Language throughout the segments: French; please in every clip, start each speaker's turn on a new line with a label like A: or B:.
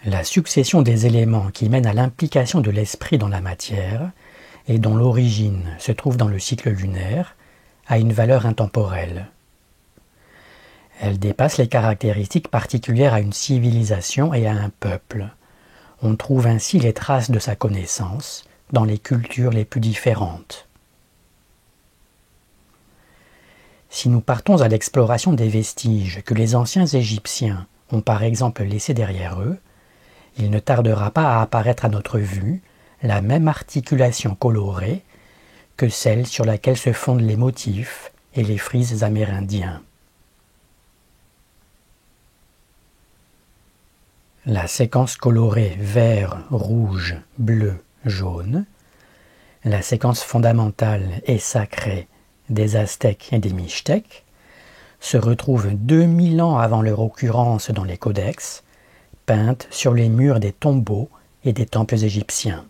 A: La succession des éléments qui mènent à l'implication de l'esprit dans la matière et dont l'origine se trouve dans le cycle lunaire a une valeur intemporelle. Elle dépasse les caractéristiques particulières à une civilisation et à un peuple. On trouve ainsi les traces de sa connaissance dans les cultures les plus différentes. Si nous partons à l'exploration des vestiges que les anciens Égyptiens ont par exemple laissés derrière eux, il ne tardera pas à apparaître à notre vue la même articulation colorée que celle sur laquelle se fondent les motifs et les frises amérindiens. La séquence colorée vert, rouge, bleu, jaune, la séquence fondamentale et sacrée des Aztèques et des Mixtèques, se retrouve 2000 ans avant leur occurrence dans les codex, peinte sur les murs des tombeaux et des temples égyptiens.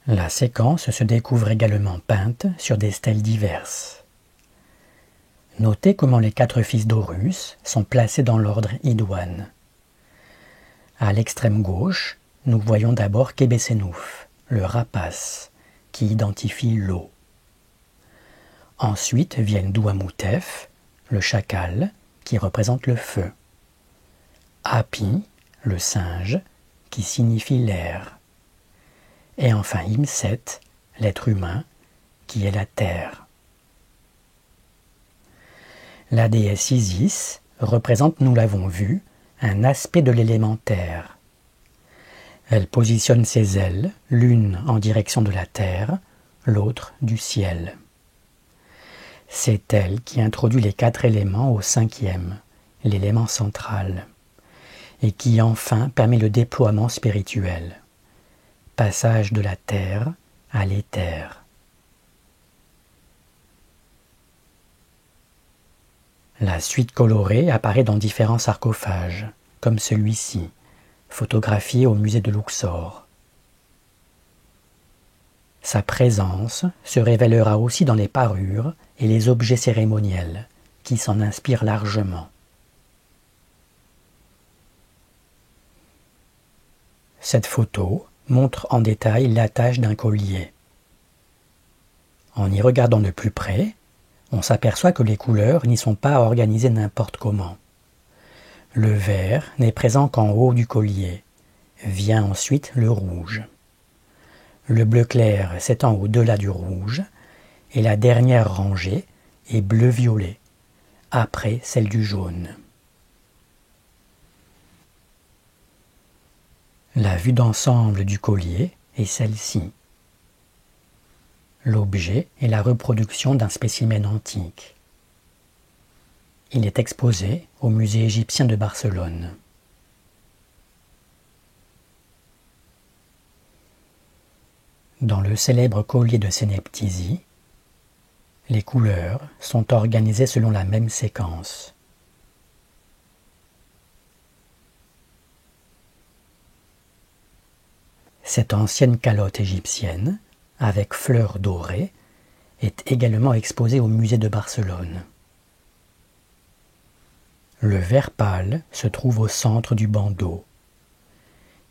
A: La séquence se découvre également peinte sur des stèles diverses. Notez comment les 4 fils d'Horus sont placés dans l'ordre idoine. À l'extrême gauche, nous voyons d'abord Kebesenouf, le rapace, qui identifie l'eau. Ensuite viennent Douamoutef, le chacal, qui représente le feu. Hapi, le singe, qui signifie l'air. Et enfin Imset, l'être humain, qui est la terre. La déesse Isis représente, nous l'avons vu, un aspect de l'élémentaire. Elle positionne ses ailes, l'une en direction de la terre, l'autre du ciel. C'est elle qui introduit les 4 éléments au 5e, l'élément central, et qui enfin permet le déploiement spirituel. Passage de la terre à l'éther. La suite colorée apparaît dans différents sarcophages, comme celui-ci, photographié au musée de Luxor. Sa présence se révélera aussi dans les parures et les objets cérémoniels, qui s'en inspirent largement. Cette photo montre en détail l'attache d'un collier. En y regardant de plus près, on s'aperçoit que les couleurs n'y sont pas organisées n'importe comment. Le vert n'est présent qu'en haut du collier. Vient ensuite le rouge. Le bleu clair s'étend au-delà du rouge, et la dernière rangée est bleu-violet, après celle du jaune. La vue d'ensemble du collier est celle-ci. L'objet est la reproduction d'un spécimen antique. Il est exposé au musée égyptien de Barcelone. Dans le célèbre collier de Séneptisi, les couleurs sont organisées selon la même séquence. Cette ancienne calotte égyptienne, avec fleurs dorées, est également exposée au musée de Barcelone. Le vert pâle se trouve au centre du bandeau.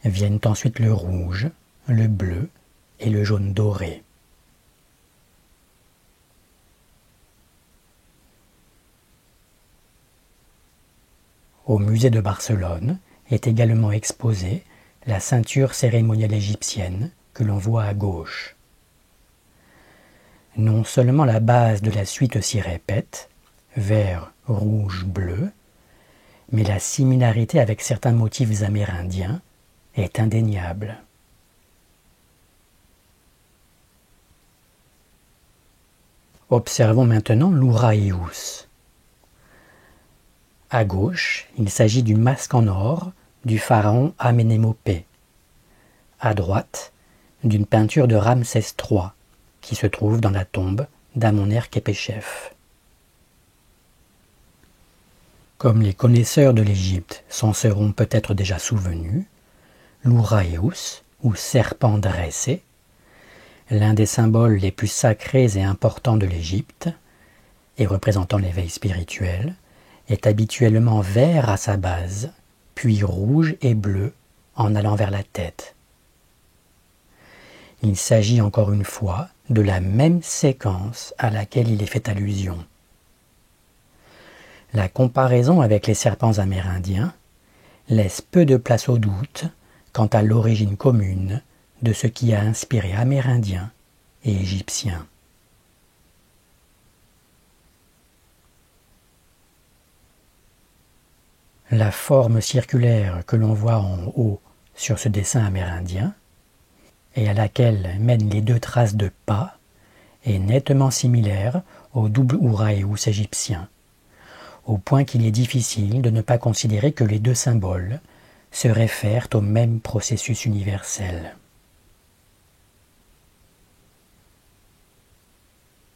A: Viennent ensuite le rouge, le bleu et le jaune doré. Au musée de Barcelone est également exposée la ceinture cérémonielle égyptienne que l'on voit à gauche. Non seulement la base de la suite s'y répète, vert, rouge, bleu, mais la similarité avec certains motifs amérindiens est indéniable. Observons maintenant l'Ouraïous. À gauche, il s'agit du masque en or du pharaon Amenémopé. À droite, d'une peinture de Ramsès III, qui se trouve dans la tombe d'Amener-Képéchef. Comme les connaisseurs de l'Égypte s'en seront peut-être déjà souvenus, l'Ouraïous, ou serpent dressé, l'un des symboles les plus sacrés et importants de l'Égypte, et représentant l'éveil spirituel, est habituellement vert à sa base, puis rouge et bleu en allant vers la tête. Il s'agit encore une fois de la même séquence à laquelle il est fait allusion. La comparaison avec les serpents amérindiens laisse peu de place au doute quant à l'origine commune de ce qui a inspiré Amérindiens et Égyptiens. La forme circulaire que l'on voit en haut sur ce dessin amérindien, et à laquelle mènent les deux traces de pas, est nettement similaire au double Ouraïous égyptien, au point qu'il est difficile de ne pas considérer que les deux symboles se réfèrent au même processus universel.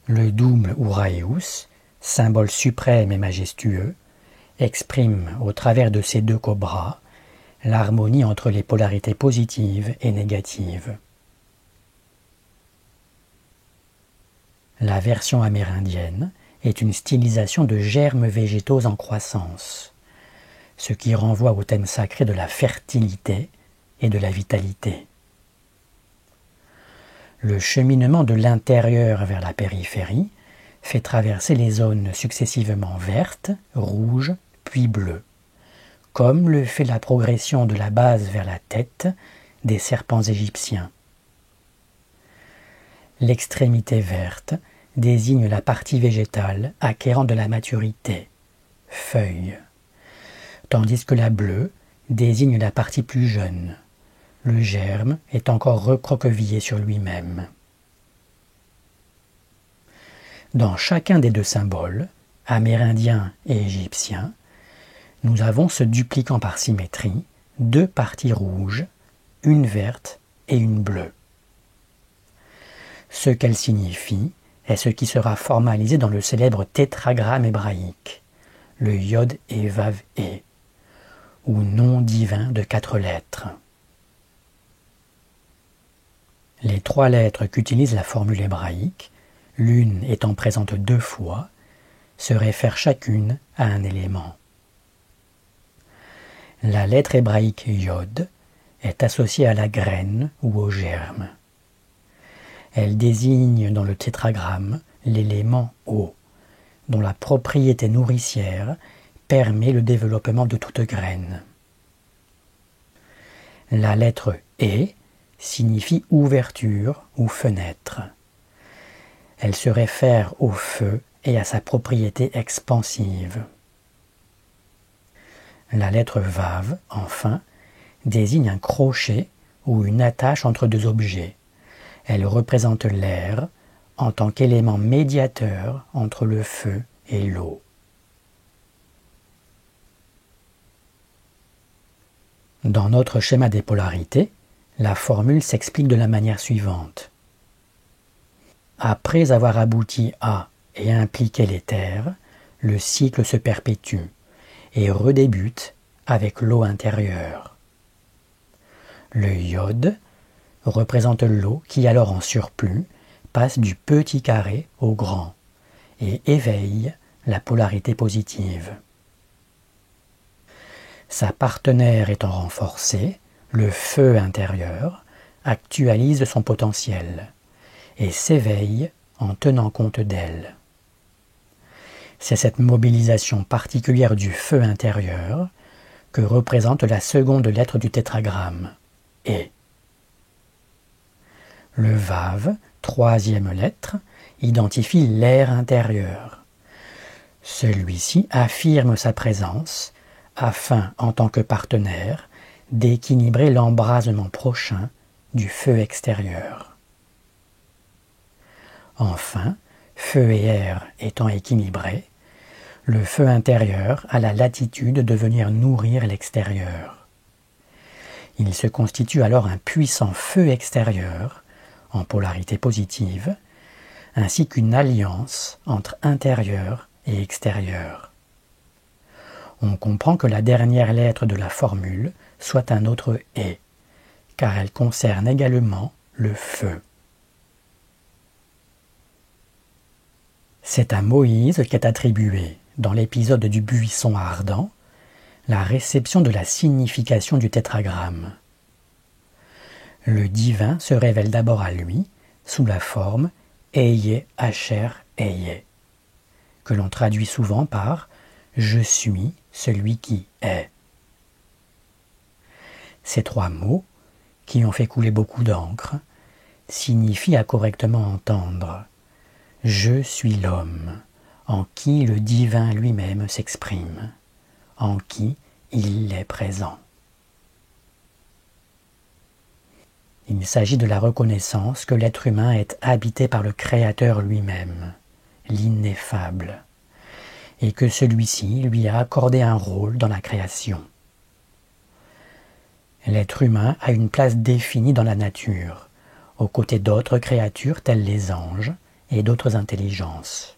A: Le double Ouraïous, symbole suprême et majestueux, exprime au travers de ces deux cobras l'harmonie entre les polarités positives et négatives. La version amérindienne est une stylisation de germes végétaux en croissance, ce qui renvoie au thème sacré de la fertilité et de la vitalité. Le cheminement de l'intérieur vers la périphérie fait traverser les zones successivement vertes, rouges, puis bleues, comme le fait la progression de la base vers la tête des serpents égyptiens. L'extrémité verte désigne la partie végétale acquérant de la maturité, feuilles, tandis que la bleue désigne la partie plus jeune. Le germe est encore recroquevillé sur lui-même. Dans chacun des deux symboles, amérindien et égyptien, nous avons se dupliquant par symétrie deux parties rouges, une verte et une bleue. Ce qu'elles signifient est ce qui sera formalisé dans le célèbre tétragramme hébraïque, le Yod et Vav E, ou nom divin de 4 lettres. Les 3 lettres qu'utilise la formule hébraïque, l'une étant présente 2 fois, se réfèrent chacune à un élément. La lettre hébraïque Yod est associée à la graine ou au germe. Elle désigne dans le tétragramme l'élément eau, dont la propriété nourricière permet le développement de toute graine. La lettre E signifie ouverture ou fenêtre. Elle se réfère au feu et à sa propriété expansive. La lettre Vav, enfin, désigne un crochet ou une attache entre 2 objets. Elle représente l'air en tant qu'élément médiateur entre le feu et l'eau. Dans notre schéma des polarités, la formule s'explique de la manière suivante. Après avoir abouti à et impliqué l'éther, le cycle se perpétue et redébute avec l'eau intérieure. Le Yod représente l'eau qui, alors en surplus, passe du petit carré au grand et éveille la polarité positive. Sa partenaire étant renforcée, le feu intérieur actualise son potentiel et s'éveille en tenant compte d'elle. C'est cette mobilisation particulière du feu intérieur que représente la seconde lettre du tétragramme, E. Le Vav, 3e lettre, identifie l'air intérieur. Celui-ci affirme sa présence afin, en tant que partenaire, d'équilibrer l'embrasement prochain du feu extérieur. Enfin, feu et air étant équilibrés, Le feu intérieur a la latitude de venir nourrir l'extérieur. Il se constitue alors un puissant feu extérieur, en polarité positive, ainsi qu'une alliance entre intérieur et extérieur. On comprend que la dernière lettre de la formule soit un autre « et », car elle concerne également le feu. C'est à Moïse qu'est attribuée, dans l'épisode du buisson ardent, la réception de la signification du tétragramme. Le divin se révèle d'abord à lui sous la forme Eye Asher Eye, que l'on traduit souvent par « Je suis celui qui est ». Ces trois mots, qui ont fait couler beaucoup d'encre, signifient à correctement entendre « Je suis l'homme », en qui le divin lui-même s'exprime, en qui il est présent. Il s'agit de la reconnaissance que l'être humain est habité par le Créateur lui-même, l'ineffable, et que celui-ci lui a accordé un rôle dans la création. L'être humain a une place définie dans la nature, aux côtés d'autres créatures telles les anges et d'autres intelligences.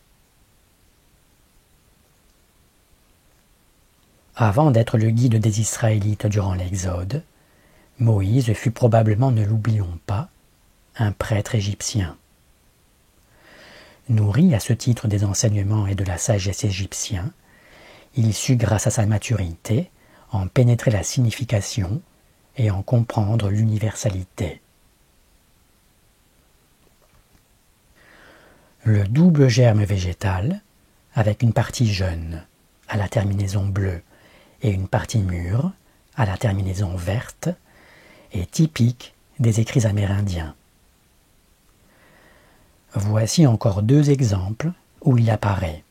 A: Avant d'être le guide des Israélites durant l'Exode, Moïse fut probablement, ne l'oublions pas, un prêtre égyptien. Nourri à ce titre des enseignements et de la sagesse égyptiens, il sut, grâce à sa maturité, en pénétrer la signification et en comprendre l'universalité. Le double germe végétal, avec une partie jeune, à la terminaison bleue, et une partie mûre, à la terminaison verte, est typique des écrits amérindiens. Voici encore deux exemples où il apparaît.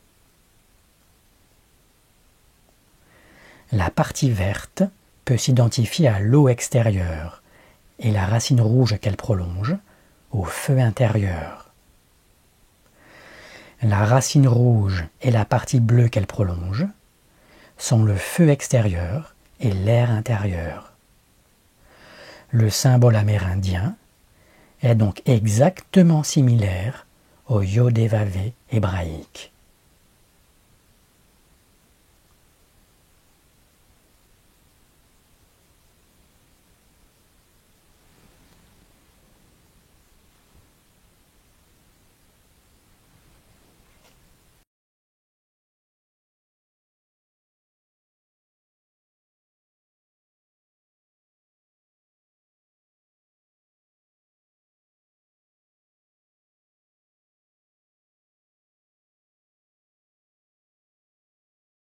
A: La partie verte peut s'identifier à l'eau extérieure et la racine rouge qu'elle prolonge au feu intérieur. La racine rouge et la partie bleue qu'elle prolonge sont le feu extérieur et l'air intérieur. Le symbole amérindien est donc exactement similaire au Yodé-Vavé hébraïque.